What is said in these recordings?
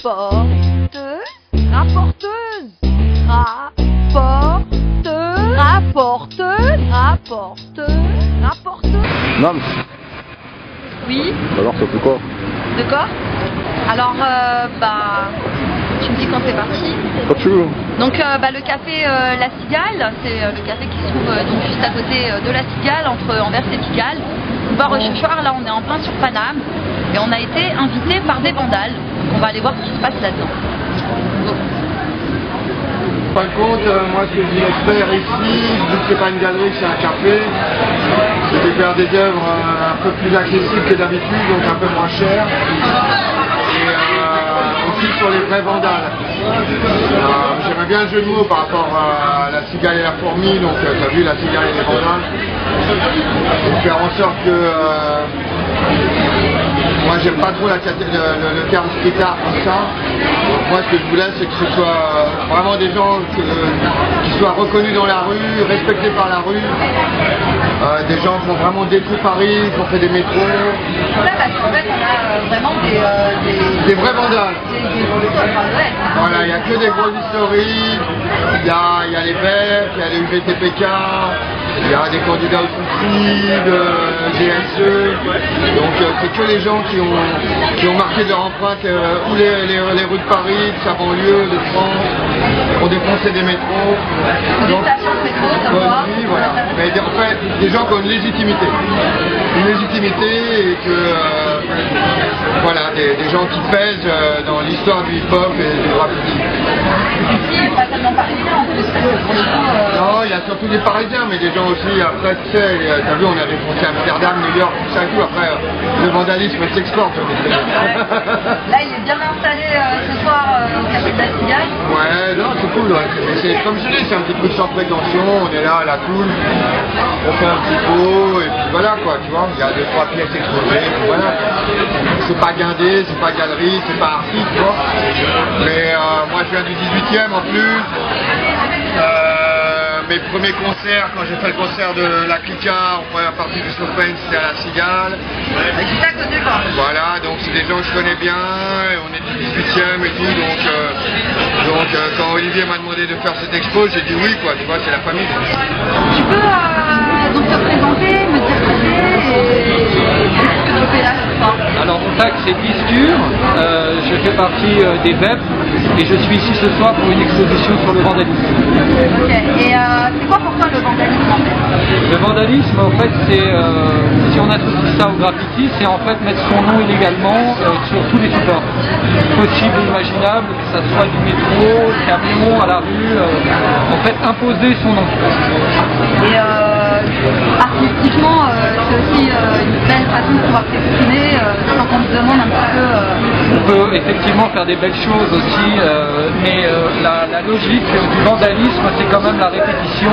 Rapporteuse, rapporteuse, rapporteuse, rapporteuse, rapporteuse, rapporteuse. Non. Oui. Alors ça fait quoi? De quoi? Alors, tu me dis quand c'est parti. Quand tu veux. Donc, le café La Cigale, c'est le café qui se trouve donc juste à côté de La Cigale, entre Anvers et Pigalle. Bar Rochechouart, là on est en plein sur Paname et on a été invité par des vandales. Donc on va aller voir ce qui se passe là-dedans. Go. Par contre, moi ce que je voulais faire ici, vu que c'est pas une galerie, c'est un café, c'est de faire des œuvres un peu plus accessibles que d'habitude, donc un peu moins chères. Et aussi sur les vrais vandales. J'aimerais bien le jeu de mots par rapport à la cigale et la fourmi, donc tu as vu la cigale et les vandales. Et faire en sorte que moi j'aime pas trop le terme street art comme ça. Donc, moi ce que je voulais c'est que ce soit vraiment des gens qui soient reconnus dans la rue, respectés par la rue, des gens qui ont vraiment détruit Paris, qui ont fait des métros. Là, parce qu'en fait on a vraiment des vrais vandales. Voilà, il n'y a que des gros historiques, il y a les Verts, il y a les UVTPK, il y a des candidats au suicide, DSE, donc c'est que les gens qui ont marqué leur empreinte ou les rues de Paris, de sa banlieue, de France, ont défoncé des métros. Donc, oui, voilà. Mais en fait, des gens qui ont une légitimité. Et que voilà, des gens qui pèsent dans l'histoire du hip-hop et du graffiti. Ici, pas tellement parisien en plus, parce que pour le coup. Non, il y a surtout des Parisiens, mais des gens aussi, après, tu sais, t'as vu, on a défoncé Amsterdam, New York, tout ça et tout, après, le vandalisme s'exporte. Là, il est bien installé ce soir au café de la Cigale. Ouais, non, c'est cool, ouais. Comme je dis, c'est un petit peu sans prétention, on est là à la cool, on fait un petit pot, et puis voilà, quoi, tu vois, il y a 2-3 pièces exposées, et puis voilà. C'est pas guindé, c'est pas galerie, c'est pas artiste, tu vois. Mais moi, je viens du 18e en plus. Mes premiers concerts, quand j'ai fait le concert de la Clica en première partie du Snowpain, c'était à la Cigale. Juste à côté, quoi. Voilà, donc c'est des gens que je connais bien, et on est du 18e et tout, donc quand Olivier m'a demandé de faire cette expo, j'ai dit oui, quoi, tu vois, c'est la famille. Tu peux donc te présenter, me dire ce que c'est et ce que tu fais là ce soir. Alors mon tag c'est Discure, je fais partie des VEP et je suis ici ce soir pour une exposition sur le vandalisme. Ok, et c'est quoi pour toi le vandalisme en fait? Le vandalisme en fait c'est, si on associe ça au graffiti, c'est en fait mettre son nom illégalement sur tous les supports possibles et imaginables, que ça soit du métro, camion, à la rue, en fait imposer son nom. Et artistiquement, c'est aussi une belle façon de pouvoir s'exprimer sans qu'on te demande un petit peu. On peut effectivement faire des belles choses aussi, mais la logique du vandalisme, c'est quand même la répétition.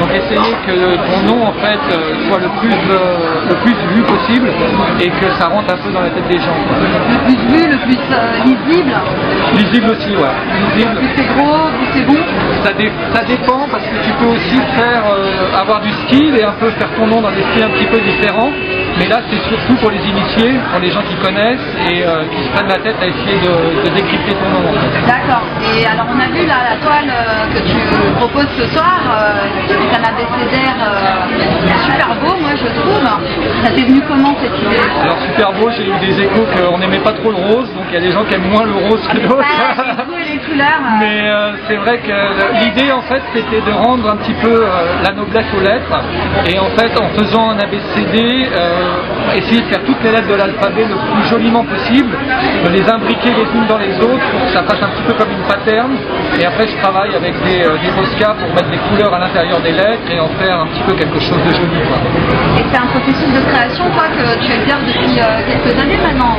Donc essayer que ton nom en fait soit le plus vu possible et que ça rentre un peu dans la tête des gens. Le plus vu, le plus lisible. Lisible aussi, ouais. Lisible. Plus c'est gros, plus c'est bon. Ça dépend parce que tu peux aussi faire avoir du style et un peu faire ton nom dans des styles un petit peu différents. Mais là, c'est surtout pour les initiés, pour les gens qui connaissent et qui se prennent la tête à essayer de décrypter ton nom. D'accord. Et alors, on a vu là la toile que tu proposes ce soir, c'est un abécédaire super beau, moi je trouve. Ça t'est venu comment cette idée? Alors super beau, j'ai eu des échos qu'on n'aimait pas trop le rose, donc il y a des gens qui aiment moins le rose que d'autres. Les goûts et les couleurs. Mais c'est vrai que l'idée en fait c'était de rendre un petit peu la noblesse aux lettres et en fait en faisant un abécédé, essayer de faire toutes les lettres de l'alphabet le plus joliment possible, de les imbriquer les unes dans les autres pour que ça fasse un petit peu comme une pattern. Et après je travaille avec des Posca pour mettre des couleurs à l'intérieur des lettres et en faire un petit peu quelque chose de joli, quoi. Et c'est un processus de création toi que tu exerces depuis quelques années maintenant?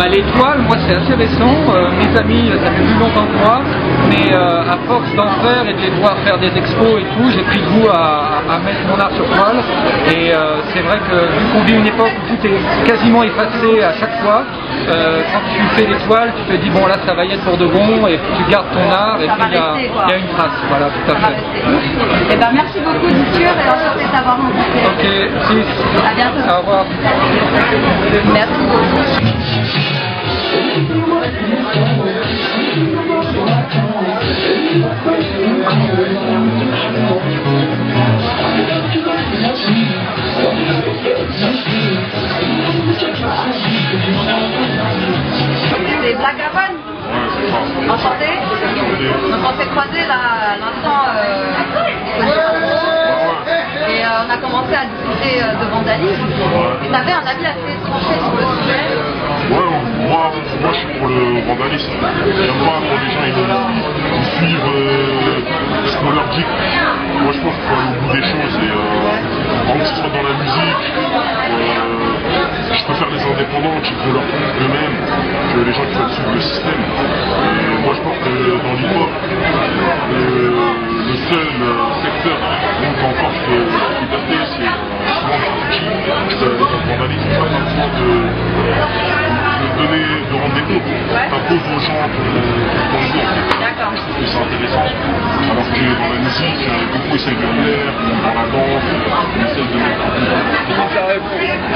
Les toiles, moi c'est assez récent, mes amis ça fait plus longtemps que moi, mais à force d'en faire et de les voir faire des expos et tout, j'ai pris goût à mettre mon art sur toile et c'est vrai que vu qu'on vit une époque où tout est quasiment effacé à chaque fois, quand tu fais des toiles, tu te dis bon là ça va y être pour de bon et tu gardes ton art et puis il y a une trace, voilà, tout à fait. Et ben merci beaucoup Discure et enchanté de t'avoir rencontré. Ok, à bientôt. Au revoir. Merci beaucoup. C'est Black Haven. Enchanté. Donc on s'est croisés là à l'instant et on a commencé à discuter de vandalisme. Et tu avais un avis assez tranché sur le sujet. Ouais, moi je suis pour le vandalisme. J'aime pas quand les gens ils suivent ce qu'on leur dit. Moi je pense qu'il faut aller au bout des choses et par exemple que ce soit dans la musique, je préfère les indépendants qui font leur truc eux-mêmes que les gens qui veulent suivre le système. Et moi je pense que dans l'hip-hop, le seul secteur où on encore de liberté, c'est souvent le graffiti, le vandalisme, pas besoin de rendre des cours. T'imposes aux gens pour le jour. D'accord. Je trouve que c'est intéressant. Alors que dans la musique, beaucoup essayent de le faire, dans la danse, on essaie de mettre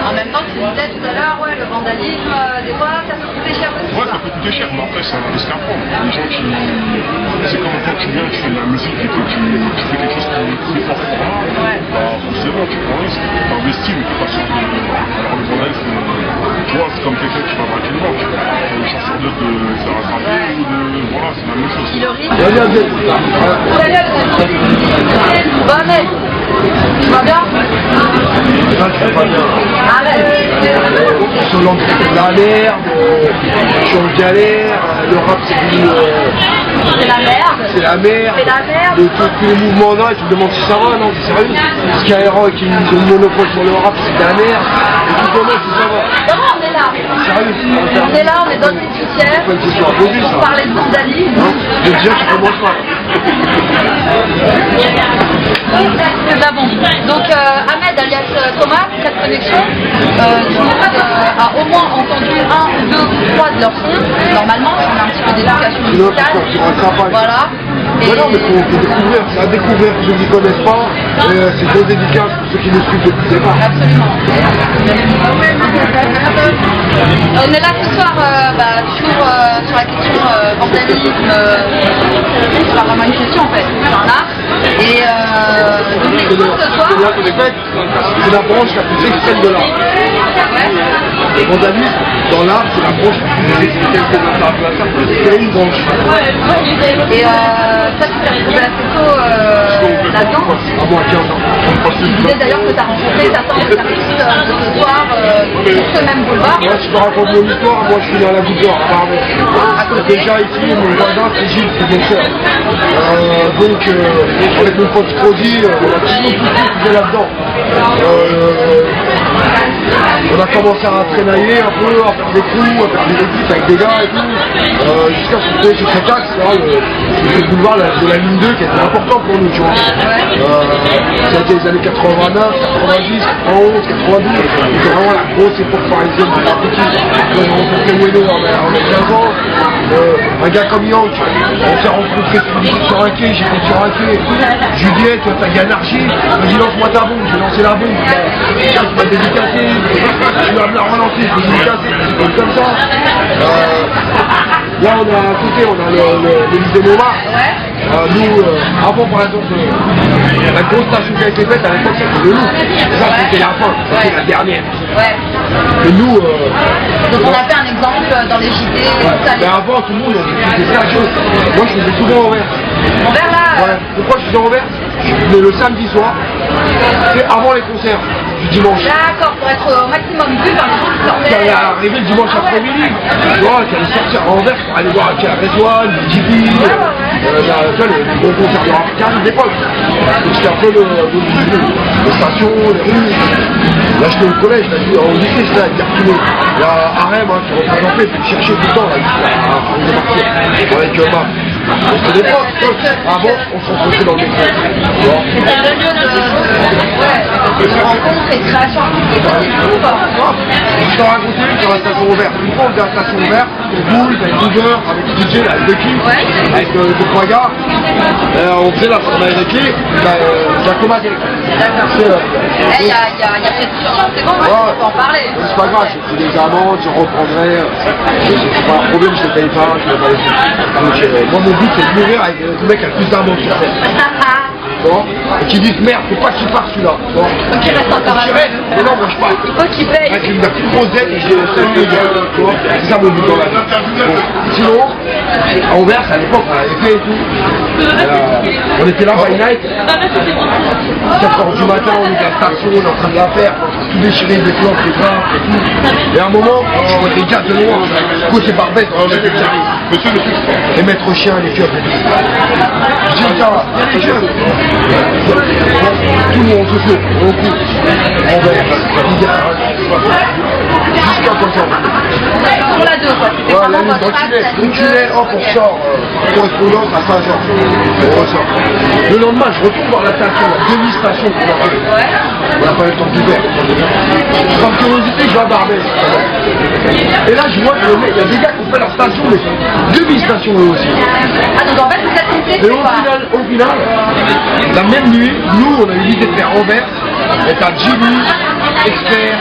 En même temps, tu disais tout à l'heure, ouais, le vandalisme, des fois, ça peut coûter cher aussi. ouais, ça peut coûter cher, mais après, c'est un risque à prendre. Les gens qui. C'est comme quand tu viens, tu fais de la musique et que tu fais quelque chose qui est fort pour moi, bah, forcément, tu prends un risque. T'investis, mais t'es pas sûr de. Alors, le vandalisme, tu vois, c'est comme quelqu'un qui va braquer une banque. Une chance sur deux de faire attraper ou de. Voilà, c'est la même chose. Le risque. Bon, Ahmed, tu vas bien? Ça va bien. Arrête. Sur l'entrée de la merde, je suis en galère, le rap c'est devenu. C'est la merde. C'est la merde. C'est la merde. Et tous les mouvements là, tu te demandes si ça va, non, c'est sérieux. Skyrock qui ont le monopole sur le rap, c'est de la merde. Et tu te demandes si ça va. Comment on est là? Sérieux, On est là, on est dans une futière. C'est pas une question à poser ça. On parlait de vandalisme. Non, je veux dire, tu commences pas. C'est pas bon. Donc Ahmed alias Thomas, cette connexion, tout le monde a au moins entendu un ou deux ou trois de leurs sons. Normalement, si on a un petit peu d'éducation musicale. Voilà. Ouais, non, mais faut découvrir, c'est à découvrir pour ceux qui ne connaissent pas, c'est gros dédicace pour ceux qui nous suivent depuis le départ. Absolument. On est là ce soir toujours sur la question vandalisme. C'est pas vraiment une question en fait, c'est un art. Et donc l'expo ce soir. C'est là qu'on est fait, c'est la branche la plus extrême de l'art. Le vandalisme, dans l'art, c'est la branche la plus extrême de l'art. C'est une branche. Et toi, tu t'es retrouvé assez tôt là-dedans. À moins 15 ans. Tu disais d'ailleurs que tu as rencontré ta tante et artiste de ce soir sur ce même boulevard. Moi, si je te raconte mon histoire, moi je suis né à la Goutte d'Or, à Barbès. Déjà ici, mon voisin, c'est Gilles, c'est mon soeur. Donc, avec mon pote Prodi, on a toujours tout là-dedans. On a commencé à traînailler un peu, à faire des coups, à faire des équipes avec des gars et tout, jusqu'à se retrouver sur cet axe, là, le boulevard de la ligne 2 qui était important pour nous, tu vois. Ça a été les années 89, 90, 91, 92, c'était vraiment la grosse époque parisienne du graffiti. On a rencontré Weno en 15 ans, un gars comme Yank, on s'est rencontrés sur un quai, j'étais sur un quai. Juliette, t'as gagné Anarchie, il m'a dit lance-moi ta bombe, j'ai lancé la bombe. Quelqu'un qui m'a dédicacé, je lui ai amené à relancer, je l'ai dédicacé, comme ça. Là on a à côté, on a le lycée Montmartre. Nous, avant par exemple, la grosse station qui a été faite à l'époque c'était de nous. Ça c'était la fin, c'était la dernière. Et nous... Donc on a fait un exemple dans les JT. Mais avant tout le monde on faisait sérieux. Moi je faisais souvent en verse. En verre là. Ouais. Pourquoi je faisais en verse? Je venais le samedi soir, c'est avant les concerts du dimanche. D'accord, pour être au maximum vu par les gens qui sortaient. J'allais arriver le dimanche après-midi, tu vois, j'allais sortir en verse pour aller voir Akira Redouane, Jibi, tu vois, les gros concerts de rap qui arrivent d'époque. Donc c'était un peu les stations, les rues. Là j'étais au collège, là, au lycée, j'étais à Cartiné. Il y a Arem qui représentait, il faut chercher tout le temps, là, avec Marc. C'est des potes. Avant, on se rencontrait dans le métro. C'était le lieu de rencontre et de création artistique aussi, du coup, quoi. Je t'en racontais une sur la station ouverte. Une fois, on faisait la station ouverte, au boule, avec 12 heures, avec le DJ, avec le king, avec deux, trois gars. On faisait là, on avait les clés, la comate électrique. D'accord. Il y a cette urgence, c'est bon, on peut en parler. C'est pas grave, j'ai pris des amendes, je reprendrai. C'est pas un problème, je ne paye pas, je ne vais pas les faire. Moi, mon but, c'est de mourir avec le mec qui a le plus d'amendes sur scène. Bon, et qui disent merde, faut pas qu'il parte celui-là. Bon. Faut qu'il reste encore mais non, moi je pars. Il faut qu'il paye. Avec une plus grosse dette et j'ai le seul de gueule. C'est ça mon but dans la vie. Bon. Sinon, à Anvers, à l'époque, on avait fait et tout. On était là by night. 4h du matin, on est à la station, on est en train de la faire. Tout déchiré, des plantes, des grains et tout. Et à un moment, je vois des gars de loin, côté Barbès, Monsieur le fils. les maîtres chiens, les keufs et tout. Je dis, putain, les keufs. Tout le monde se fait, on coupe, on verre, jusqu'à quand ça. Pour la 2, quoi. C'était Ouais, vraiment la votre nuit, acte. dans le tunnel, hop, on sort, correspondance à Saint-Georges, on ressort. Le lendemain, je retourne dans la station, demi-station pour voir. On n'a pas eu le temps d'hiver. Par curiosité, je vais à Barbès. Et là, je vois qu'il y a des gars qui ont fait leur station, mais demi-station eux aussi. Ah, donc en fait, vous êtes compté, Et c'est au quoi? final, la même nuit, nous, on a eu l'idée de faire Anvers, et t'as Jimmy, Expert,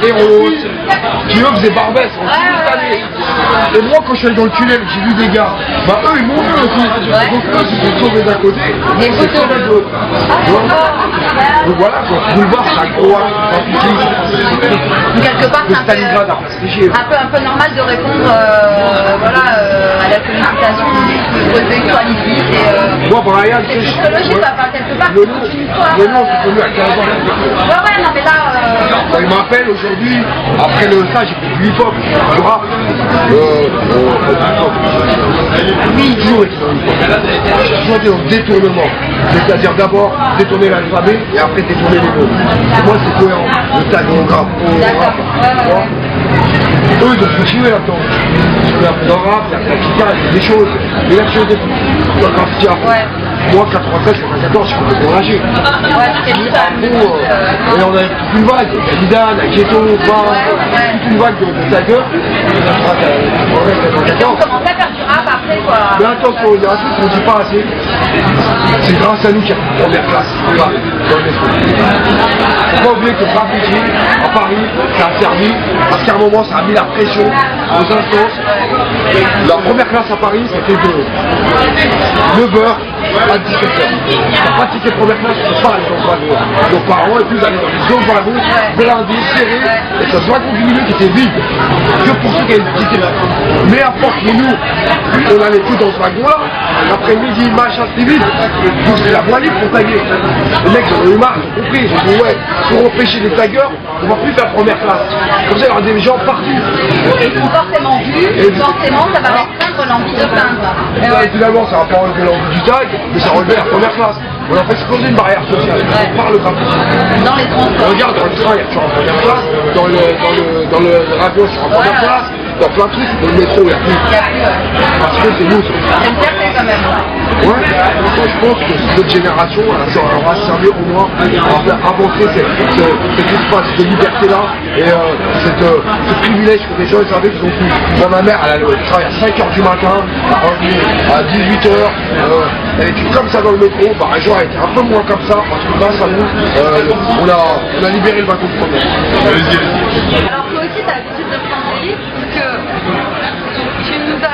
et Rose, qui eux faisaient Barbès en simultané. Et moi, quand je suis allé dans le tunnel, j'ai vu des gars, bah eux, ils m'ont vu aussi. Donc eux, ils sont sauvés d'un côté, et ils sont sauvés de l'autre. Donc voilà, quoi. Boulevard, c'est un gros axe, Donc quelque part, de c'est Stalingrad à Place Léger. un peu normal de répondre à la sollicitation de toi ici. Moi, Brian, C'est psychologique, enfin, quelque part, le c'est nom, toute une histoire. le nom, c'est connu à 15 ans. Ouais, non, mais là. Il m'appelle aujourd'hui, après le stage, j'ai fait du hip-hop, du rap. Oui, toujours été dans le hip-hop. Toujours été dans le détournement. C'est-à-dire d'abord détourner l'alphabet et après détourner les mots. Pour moi, c'est cohérent. Le tag au grave. D'accord. Ouais. Eux, ils ont continué là-dedans. Dans le rap, il y a la guitare, il y a des choses. Mais la chose des fous. Ouais. Moi, 93, 94, je suis complètement âgé. Ouais, c'était lui, ça. Et on a toute une vague, Zidane, Ghetto, toute une vague de Tiger. Et on commençait à faire du rap après, quoi. Mais attention, il y a un truc qu'on ne dit pas assez. C'est grâce à nous qu'il y a une première classe. Faut pas oublier que le graffiti à Paris, ça a servi, parce qu'à un moment, ça a mis la pression aux instances. La première classe à Paris, c'était de 9h à 17h. T'as pratiqué première classe, tu peux pas aller dans le wagon. Nos parents, et puis ils allaient dans les autres wagons, blindés, serrés, et ce wagon du milieu qui était vide. Que pour ceux qui avaient quitté la mais à force que nous, on allait tout dans ce wagon-là, l'après-midi, machin, c'était vide. Donc c'est la voie libre pour taguer. Les mecs, j'en ai eu marre, j'ai compris. J'ai dit, ouais, pour empêcher les taggeurs, on va plus faire première classe. Comme ça, il y aura des gens partout. Et ils sont forcément vus, forcément, ça va restreindre l'envie de peindre. Et là, finalement, ça va pas enlever l'envie du tag, mais ça relevait la première classe. On a fait exploser une barrière sociale par le graffiti. Dans les transports. Regarde, dans le train, il y a toujours en première classe. Dans le radio, c'est en première classe. Dans plein de trucs, dans le métro, il n'y a plus. Parce que c'est nous. C'est une fierté quand même. Ouais, je pense que notre génération ça aura servi au moins à avancer cet espace de liberté-là et ce privilège que les gens avaient qu'ils ont pu. Moi, ma mère, elle travaille à 5h du matin, elle revient à 18h, elle était comme ça dans le métro, par un jour elle était un peu moins comme ça, parce que grâce à nous, on a libéré le wagon de première. Allez-y. Alors toi aussi, tu as l'habitude de prendre des livres, puisque tu nous as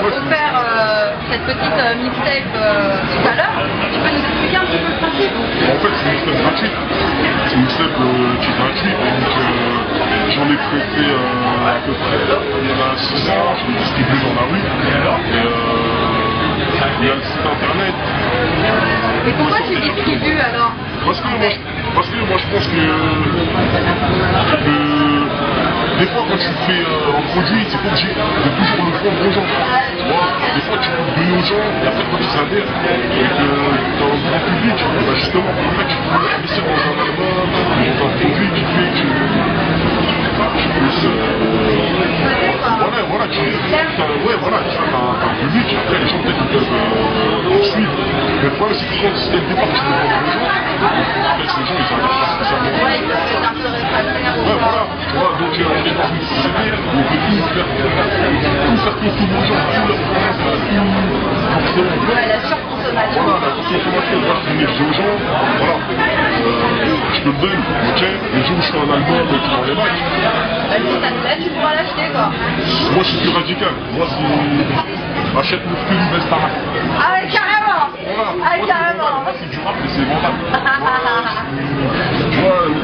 offert cette petite mixtape tout à l'heure. Tu peux nous expliquer un petit peu le principe? En fait, c'est une mixtape gratuite. C'est une mixtape qui est gratuite, donc j'en ai prêté à peu près, il y en a 600, je les distribue dans la rue. Et il y a le site internet. Et pourquoi tu distribues alors? Parce que moi, je pense que des fois quand tu fais un produit, c'est pas obligé de toujours le vendre aux gens. Tu vois, des fois tu peux le donner aux gens et après quand ils adhèrent et que dans le grand public, bah justement, en fait, tu peux investir dans un album, dans un produit qui fait que tu puisses... voilà, tu as quand c'était le départ que je me rends aux gens, en fait, les gens, ils arrivent pas spécialement. Ouais, il est un peu réfractaire. Ouais, voilà. Donc on est dans une société où on peut tout faire consommer aux gens, tout leur forcément. Ouais, la surconsommation. Voilà, la consommation, moi je dis aux gens, voilà, je te le donne, ok, le jour où je fais un album et tout dans les matchs. Là, tu pourras l'acheter, quoi. Moi je suis plus radical, moi c'est achète-le plus une veste à race. Ah ouais, carrément. Voilà, Ah, moi carrément. c'est du rap et c'est vendable.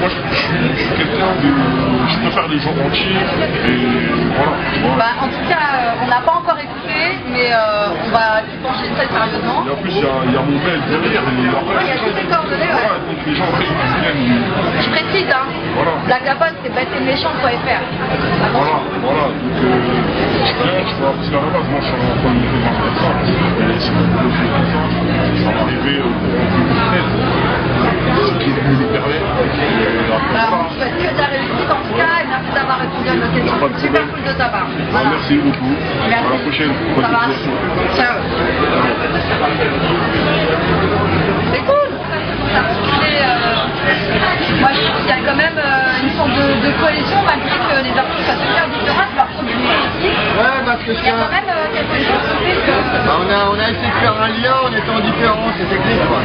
Moi je suis quelqu'un de... Je préfère les gens entiers et voilà. Bah, en tout cas, on n'a pas encore écouté, mais on va s'y pencher très sérieusement. Et en plus, il y a mon mail derrière. Et après, Il y a toutes les coordonnées, ouais. voilà, donc les gens après, ils viennent. Je précise, hein. Voilà. Black Lapone, c'est bêteetméchant.fr. Voilà, voilà. Donc, je viens, je peux parce qu'à la base, moi, je suis en train de me faire comme ça. Et si vous le faites comme ça va arriver au courant ce qui me le permet. Alors, je souhaite que de la réussite en tout cas, et merci d'avoir répondu à nos questions. Pas de Super problème. cool de ta part. Voilà. Merci beaucoup. Merci. À la prochaine. Ça Bonne marche. continuation. Ciao. C'est cool. Moi, je trouve qu'il y a quand même une sorte de cohésion malgré que les artistes soient super différents de leur premier ici. Ouais, parce que Il y a quand même quelque chose qui fait que... bah, on a essayé de faire un lien en étant différents, c'est technique quoi.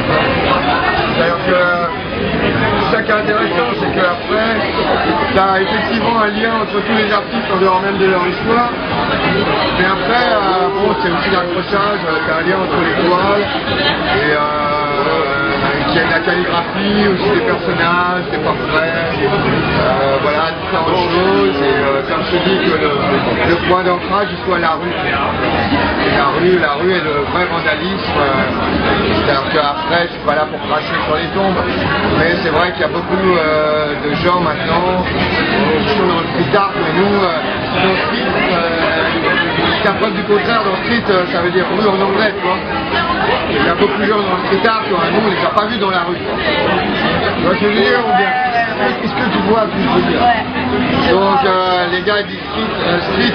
C'est-à-dire que c'est ça qui est intéressant, c'est qu'après, tu as effectivement un lien entre tous les artistes en dehors même de leur histoire. Mais après, bon, c'est aussi l'accrochage, tu as un lien entre les toiles et qu'il y a de la calligraphie, aussi des personnages, des portraits, voilà, différentes choses. Et comme je te dis que le point d'ancrage, il soit la rue. Et la rue est le vrai vandalisme. C'est-à-dire qu'après, je suis pas là pour cracher sur les tombes, mais c'est vrai qu'il y a beaucoup de gens maintenant qui sont dans le street art, mais nous, dans le street, jusqu'à preuve du contraire, dans le street, ça veut dire rue en anglais, tu vois. Il y a beaucoup de gens dans le street art, nous on les a pas vus dans la rue. Tu vois ce que je veux dire ou bien? Est-ce que tu vois ce que je veux dire? Donc les gars disent street,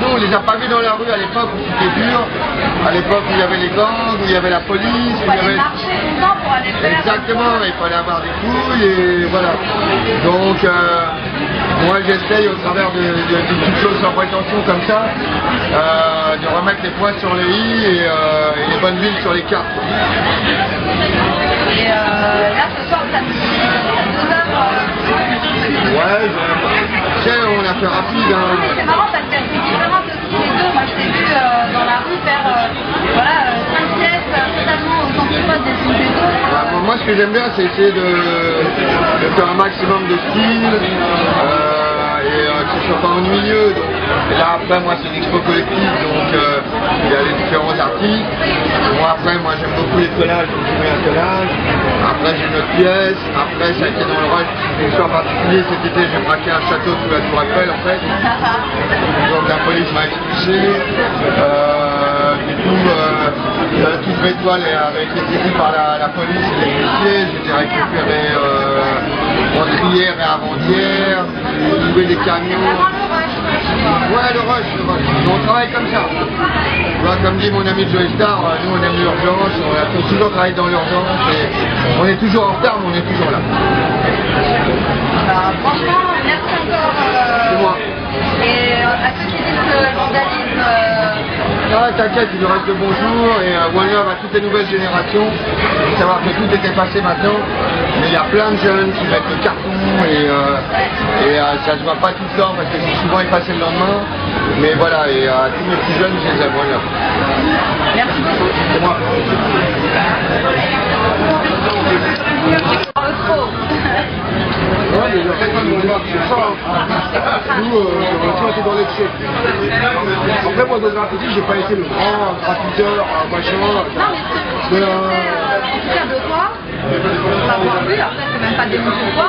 nous on les a pas vus dans la rue à l'époque où c'était dur, à l'époque où il y avait les gangs, où il y avait la police, où il y avait... marcher longtemps pour aller faire... Exactement, il fallait avoir des couilles et voilà. Donc moi j'essaye au travers de petites choses sans prétention comme ça, de remettre les points sur les i et les bonnes villes sur les cartes. Et là ce soir ça nous dit 2 heures. Ouais, tu sais, on a fait rapide. Hein. C'est marrant parce que c'est différent aussi les deux. Moi je t'ai vu dans la rue faire 5 pièces totalement aux antipodes des unes des autres. Moi ce que j'aime bien c'est essayer de faire un maximum de style et que ce soit pas ennuyeux. Donc, et là après moi c'est une expo collective donc il y a les différents artistes. Moi après moi j'aime beaucoup les collages donc je mets un collage. Après j'ai une autre pièce. Après ça a été dans le rush. Une fois en particulier cet été j'ai braqué un château sous la tour Eiffel en fait. Donc la police m'a expulsé. Du coup toutes mes toiles avaient été saisies par la police et les policiers. J'ai été récupéré hier et avant-hier. J'ai trouvé des camions. Ouais, le rush. On travaille comme ça. Tu vois, comme dit mon ami Joey Star, nous on aime l'urgence, on a toujours travaillé dans l'urgence et on est toujours en retard mais on est toujours là. Franchement, merci encore. C'est moi. Et à ceux qui disent que le vandalisme... Ah, t'inquiète, il nous reste de bons jours et One Love à toutes les nouvelles générations. Il faut savoir que tout est effacé maintenant, mais il y a plein de jeunes qui mettent le carton et ça se voit pas tout le temps parce que c'est souvent effacé le lendemain. Mais voilà, et à tous mes petits jeunes, je les aime, One Love. Merci beaucoup. C'est moi. Ouais, mais en fait, comme on voit, c'est ça. Nous, on a toujours été dans l'excès. Après, moi, dans le graffiti, j'ai pas été le grand graffiteur, machin. Non, mais ce que je fier de toi, on l'a voir vu, après c'est même pas des mots de toi,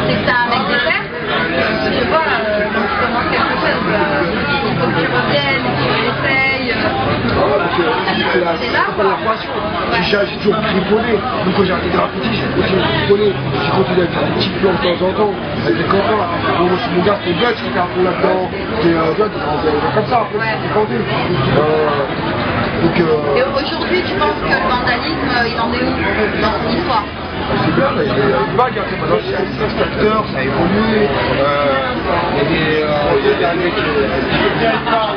c'est que t'es un mec d'effet. Je sais pas, quand tu commences quelque chose, il faut que tu reviennes, que tu essayes. C'est la passion. J'ai toujours grippolé. Donc quand j'ai arrêté de graffiti, j'ai continué de grippoller. J'ai continué à faire des petits plans de temps en temps avec des copains. Mon gars, c'était Guts qui était un peu là-dedans. C'était Guts, comme ça, après, c'était vendu. Donc, Et aujourd'hui, tu penses que le vandalisme, il en est où dans son histoire? c'est bien, il y a une vague, hein. Maintenant c'est un secteur, ça a évolué, il y a des mecs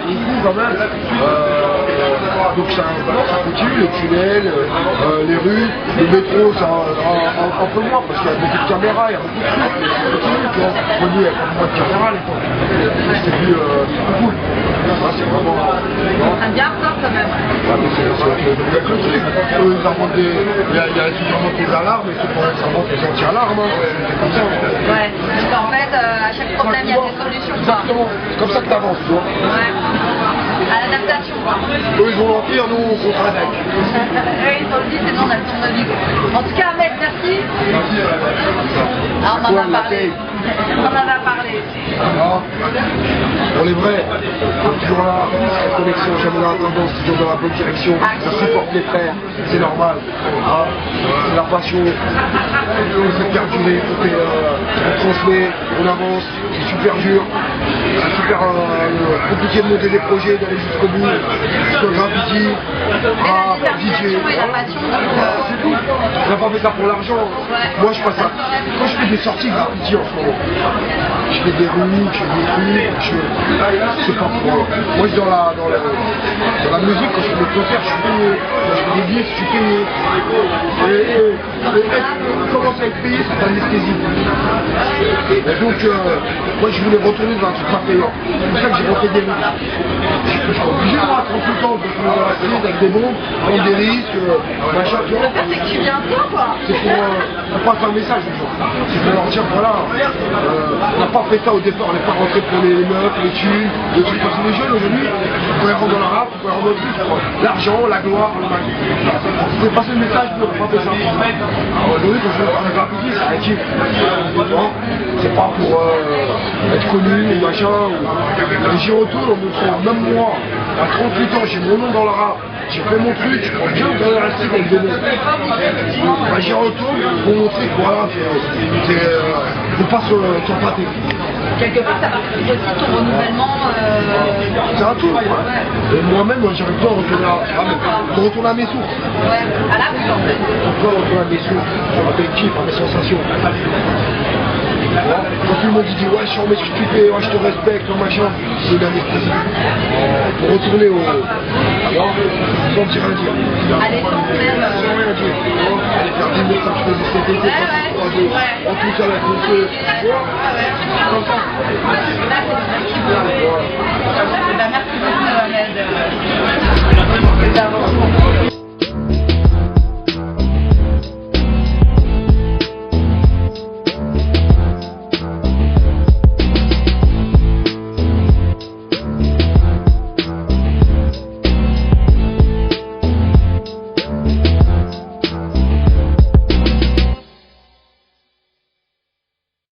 beaucoup quand même, donc ça continue, les tunnels, les rues, le métro, ça un peu moins parce qu'il y a beaucoup de caméras, il y a beaucoup de trucs, mais ça continue, tu vois, Rony, il y a pas moins de caméras à l'époque, c'était plus cool. Là, c'est vraiment... Un bien fort quand même. Ouais, mais c'est le truc. Eux, ils inventent des... Il y a ceux qui inventent des alarmes et ceux qui inventent des anti-alarmes. Hein. C'est comme ça. Ouais. Donc en fait, à chaque problème, il y a des solutions. Exactement. C'est comme ça que t'avances, tu vois. Ouais. À l'adaptation, quoi. Eux, ils ont l'empire, nous, on contre-attaque. Eux, ils ont le 10 et nous, on a le tournevis. En tout cas, Ahmed, merci. Ah, on en a parlé. On en a parlé. Ah. On est vrai. Toujours la connexion, jamais dans la tendance, toujours dans la bonne direction. On supporte les frères, c'est normal. Ah. C'est la passion. On fait perdurer, on transmet, on avance, c'est super dur. C'est super compliqué de monter des projets, d'aller jusqu'au bout. Sur graffiti, rap, DJ. C'est tout. On n'a pas fait ça pour l'argent. Moi je passe ça. Quand je fais des sorties graffiti en ce moment, je fais des rues, je fais des trucs, c'est pas pour moi. Moi je suis dans la musique, quand je fais des concerts, je suis payé. Quand je fais des billets, je suis payé. Et commencer à être payé, c'est anesthésie. Et donc, moi je voulais retourner dans un truc pas payant. C'est pour ça que j'ai refait des risques. Je suis obligé, moi, à 38 ans, de retourner dans la street avec des bombes, prendre des risques, machin, tu vois. Le fait, c'est que tu viens toi, quoi. C'est pour passer un message aux gens. C'est pour leur dire, voilà, on n'a pas fait ça au départ, on n'est pas rentré pour les meufs, les thunes, les trucs. Parce que les jeunes aujourd'hui, quand ils rentrent dans la rap, quand ils rentrent dans le truc, l'argent, la gloire, le mal. C'est passer le message, on n'a pas fait ça. Aujourd'hui, quand je veux faire un graffiti, c'est un kiff. C'est pas pour être connu ou machin. Et j'y retourne, on me sent, même moi, à 38 ans, j'ai mon nom dans le rap, j'ai fait mon truc, je viens dans la racine avec des noms. J'y retourne pour montrer que voilà, faut pas s'empâter. Quelque part, ça participe aussi de ton renouvellement. C'est un tout. Et moi-même, j'arrive pas à retourner à mes sources. Ouais, à la rue en fait. Pourquoi retourner à mes sources, à mes kiffs, à mes sensations. Quand tout le monde dit ouais, je suis en ce que tu fais, ouais, je te respecte, machin, c'est une anesthésie. Pour retourner au. Alors, sans dire rien dire. Allez, sans même. Sans rien dire. Aller faire des mots comme je faisais cet été, en tout ça, avec le feu. Comme ça. Merci beaucoup, Ahmed.